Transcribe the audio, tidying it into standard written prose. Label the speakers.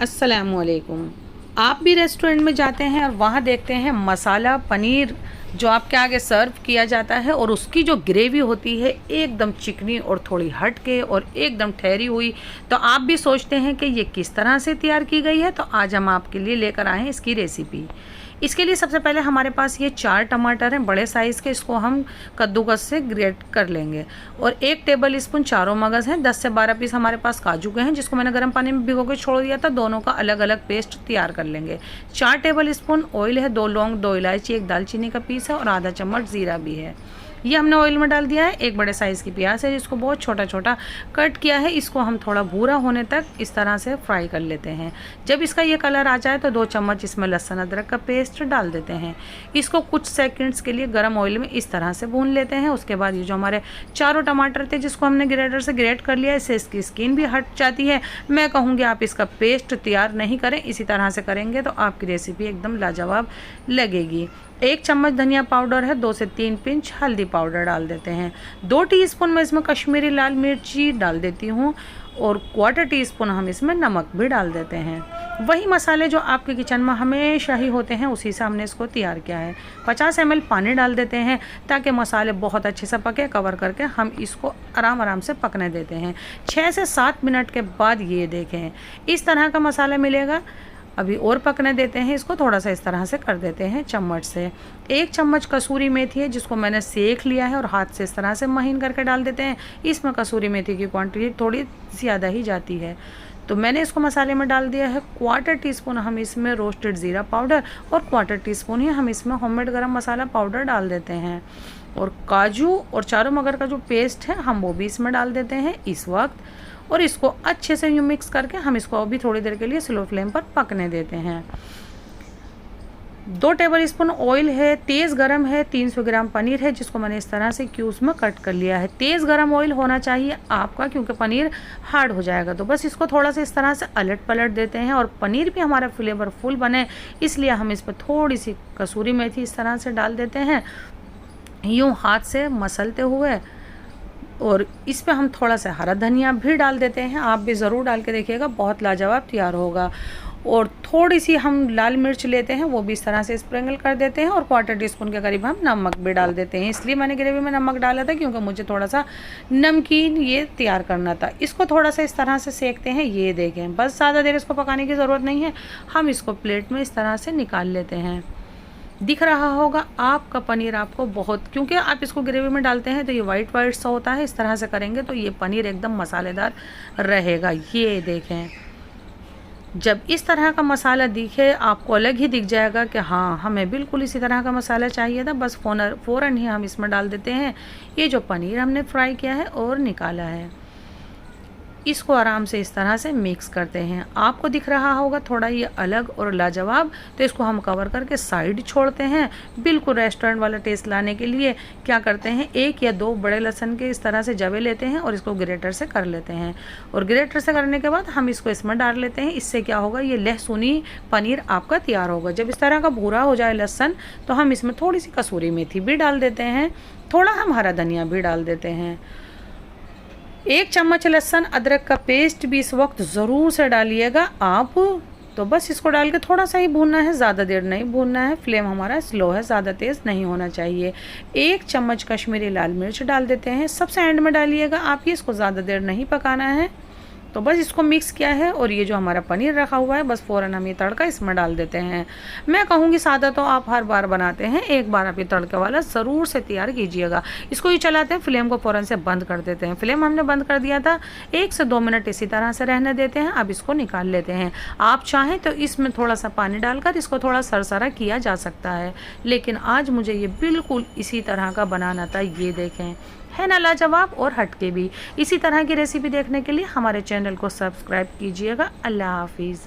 Speaker 1: अस्सलामुअलैकुम। आप भी रेस्टोरेंट में जाते हैं और वहाँ देखते हैं मसाला पनीर जो आपके आगे सर्व किया जाता है और उसकी जो ग्रेवी होती है एकदम चिकनी और थोड़ी हट के और एकदम ठहरी हुई, तो आप भी सोचते हैं कि ये किस तरह से तैयार की गई है। तो आज हम आपके लिए लेकर आए हैं इसकी रेसिपी। इसके लिए सबसे पहले हमारे पास ये 4 टमाटर हैं बड़े साइज़ के, इसको हम कद्दूकस से ग्रेट कर लेंगे। और 1 टेबल स्पून चारों मगज़ हैं। 10 से 12 पीस हमारे पास काजू के हैं जिसको मैंने गर्म पानी में भिगो के छोड़ दिया था। दोनों का अलग अलग पेस्ट तैयार कर लेंगे। 4 टेबल स्पून ऑयल है, 2 लौंग, 2 इलायची, 1 दालचीनी का पीस है और आधा चम्मच ज़ीरा भी है। ये हमने ऑयल में डाल दिया है। 1 बड़े साइज़ की प्याज है जिसको बहुत छोटा छोटा कट किया है। इसको हम थोड़ा भूरा होने तक इस तरह से फ्राई कर लेते हैं। जब इसका ये कलर आ जाए तो 2 चम्मच इसमें लहसुन अदरक का पेस्ट डाल देते हैं। इसको कुछ सेकंड्स के लिए गर्म ऑयल में इस तरह से भून लेते हैं। उसके बाद ये जो हमारे चारों टमाटर थे जिसको हमने ग्रेटर से ग्रेट कर लिया है, इससे इसकी स्किन भी हट जाती है। मैं कहूँगी आप इसका पेस्ट तैयार नहीं करें, इसी तरह से करेंगे तो आपकी रेसिपी एकदम लाजवाब लगेगी। 1 चम्मच धनिया पाउडर है, 2 से 3 पिंच हल्दी पाउडर डाल देते हैं। 2 टीस्पून मैं इसमें कश्मीरी लाल मिर्ची डाल देती हूँ और 1/4 टीस्पून हम इसमें नमक भी डाल देते हैं। वही मसाले जो आपके किचन में हमेशा ही होते हैं उसी से हमने इसको तैयार किया है। 50 ml पानी डाल देते हैं ताकि मसाले बहुत अच्छे से पके। कवर करके हम इसको आराम से पकने देते हैं। 6 से 7 मिनट के बाद ये देखें इस तरह का मसाला मिलेगा। अभी और पकने देते हैं इसको, थोड़ा सा इस तरह से कर देते हैं चम्मच से। 1 चम्मच कसूरी मेथी है जिसको मैंने सेक लिया है और हाथ से इस तरह से महीन करके डाल देते हैं। इसमें कसूरी मेथी की क्वांटिटी थोड़ी ज़्यादा ही जाती है तो मैंने इसको मसाले में डाल दिया है। 1/4 टीस्पून हम इसमें रोस्टेड ज़ीरा पाउडर और 1/4 टीस्पून ही हम इसमें होममेड गरम मसाला पाउडर डाल देते हैं। और काजू और चारों मगर का जो पेस्ट है हम वो भी इसमें डाल देते हैं इस वक्त। और इसको अच्छे से यूँ मिक्स करके हम इसको अभी थोड़ी देर के लिए स्लो फ्लेम पर पकने देते हैं। 2 टेबल स्पून ऑयल है, तेज़ गरम है। 300 ग्राम पनीर है जिसको मैंने इस तरह से क्यूब्स में कट कर लिया है। तेज़ गरम ऑयल होना चाहिए आपका क्योंकि पनीर हार्ड हो जाएगा। तो बस इसको थोड़ा सा इस तरह से अलट पलट देते हैं और पनीर भी हमारा फ्लेवरफुल बने इसलिए हम इस पर थोड़ी सी कसूरी मेथी इस तरह से डाल देते हैं यूँ हाथ से मसलते हुए। और इस पे हम थोड़ा सा हरा धनिया भी डाल देते हैं। आप भी ज़रूर डाल के देखिएगा, बहुत लाजवाब तैयार होगा। और थोड़ी सी हम लाल मिर्च लेते हैं वो भी इस तरह से स्प्रिंकल कर देते हैं और 1/4 टीस्पून के करीब हम नमक भी डाल देते हैं। इसलिए मैंने ग्रेवी में नमक डाला था क्योंकि मुझे थोड़ा सा नमकीन ये तैयार करना था। इसको थोड़ा सा इस तरह से सेकते हैं। ये देखें, बस ज़्यादा देर इसको पकाने की ज़रूरत नहीं है। हम इसको प्लेट में इस तरह से निकाल लेते हैं। दिख रहा होगा आपका पनीर आपको बहुत, क्योंकि आप इसको ग्रेवी में डालते हैं तो ये वाइट सा होता है। इस तरह से करेंगे तो ये पनीर एकदम मसालेदार रहेगा। ये देखें, जब इस तरह का मसाला दिखे आपको अलग ही दिख जाएगा कि हाँ हमें बिल्कुल इसी तरह का मसाला चाहिए था। बस फ़ौरन ही हम इसमें डाल देते हैं ये जो पनीर हमने फ्राई किया है और निकाला है। इसको आराम से इस तरह से मिक्स करते हैं। आपको दिख रहा होगा थोड़ा ये अलग और लाजवाब, तो इसको हम कवर करके साइड छोड़ते हैं। बिल्कुल रेस्टोरेंट वाला टेस्ट लाने के लिए क्या करते हैं, 1 या 2 बड़े लहसुन के इस तरह से जवे लेते हैं और इसको ग्रेटर से कर लेते हैं। और ग्रेटर से करने के बाद हम इसको इसमें डाल लेते हैं। इससे क्या होगा, ये लहसुनी पनीर आपका तैयार होगा। जब इस तरह का भूरा हो जाए लहसुन तो हम इसमें थोड़ी सी कसूरी मेथी भी डाल देते हैं, थोड़ा हम हरा धनिया भी डाल देते हैं। 1 चम्मच लहसुन अदरक का पेस्ट भी इस वक्त ज़रूर से डालिएगा आप। तो बस इसको डाल के थोड़ा सा ही भूनना है, ज़्यादा देर नहीं भूनना है। फ्लेम हमारा स्लो है, ज़्यादा तेज़ नहीं होना चाहिए। 1 चम्मच कश्मीरी लाल मिर्च डाल देते हैं, सबसे एंड में डालिएगा आप। ये इसको ज़्यादा देर नहीं पकाना है। तो बस इसको मिक्स किया है और ये जो हमारा पनीर रखा हुआ है बस फ़ौरन हम ये तड़का इसमें डाल देते हैं। मैं कहूँगी सादा तो आप हर बार बनाते हैं, एक बार आप ये तड़के वाला ज़रूर से तैयार कीजिएगा। इसको ये चलाते हैं, फ्लेम को फ़ौरन से बंद कर देते हैं। फ्लेम हमने बंद कर दिया था, 1 से 2 मिनट इसी तरह से रहने देते हैं। अब इसको निकाल लेते हैं। आप चाहें तो इसमें थोड़ा सा पानी डालकर इसको थोड़ा सरसरा किया जा सकता है, लेकिन आज मुझे ये बिल्कुल इसी तरह का बनाना था। ये देखें, है ना लाजवाब और हटके भी। इसी तरह की रेसिपी देखने के लिए हमारे चैनल को सब्सक्राइब कीजिएगा। अल्लाह हाफिज़।